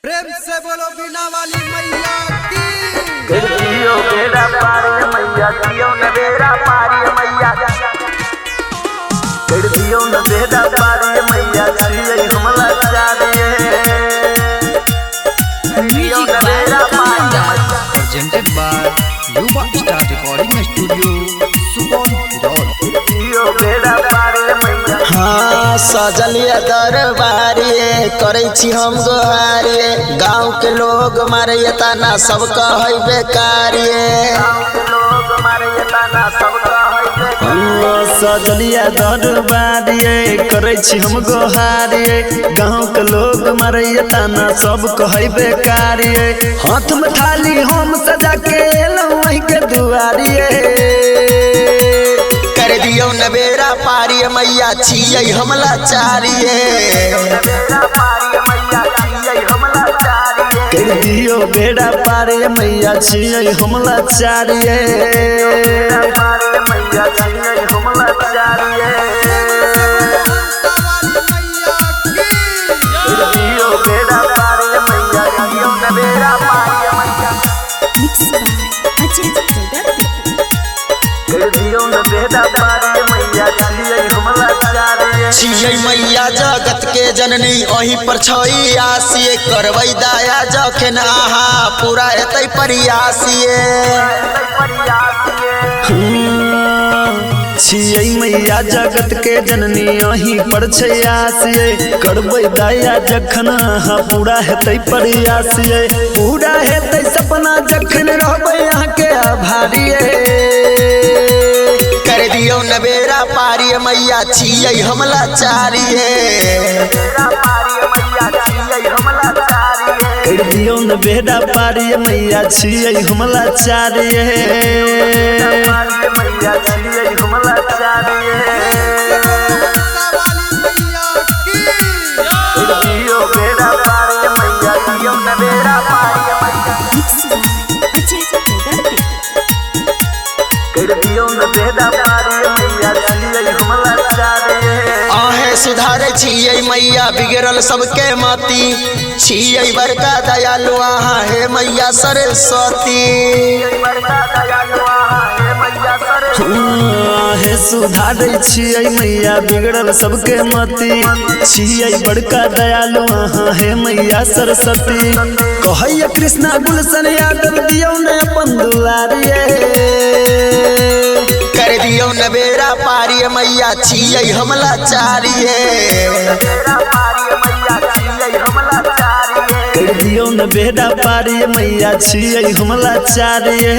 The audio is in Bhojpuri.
प्रेम से बोलो बिना वाली मैया की। जियो बेड़ा पारी मैया जियो न बेड़ा पारी मैया जियो न बेड़ा पारी मैया जियो हमला चारे जियो न बेड़ा पारी presented by Yuba Star Recording Studio, Supan, जियो बेड़ा पारी मैया। हाँ सजलिया दरबारी करे छी हम गोहारी, गाँव के लोग मारे ताना सब कहे बेकारी। गाँव के लोग मारे ताना सब कहे सजलिया दरबारी करे छी हम गोहारी, गाँव के लोग मारे ताना सब कहे बेकारी। हाथ में थाली हम सजा के वहीं के दुआरी, कर दियो न बेड़ा पारी मैया छियै हमला चारिये। कर दियो बेड़ा पारी मैया छियै हमला चारिये। छियै मैया जगत के जननी अही पर छई आसिए, करबै दया जखन आहा पूरा हेतै प्रयासिए। छियै मैया जगत के जननी अही पर छई आसिए, करबै दया जखन आहा पूरा हेतै प्रयासिए। पूरा हेतै सपना जखन रहबै अहाँ के आभारिए। कर दियो न बेड़ा पारी मैया छियै हमला चारिये। कर दियो न बेड़ा पारी मैया छियै हमला चारिये। आहे सुधारे छियै मैया बिगड़ल सबके मती, छियै बड़का दयालु आहा हे मैया सरस्वती। हे सुधारे छियै मैया बिगड़ल सबके मती, छियै बड़का दयालु आहा हे मैया सरस्वती। कहैया कृष्णा गुलशन यादव दियो ने अपन दुलारिये। कर दियो न बेड़ा पारी मैया छियै हमला चारिये। कर दियो न बेड़ा पारी मैया छियै हमला चारिये।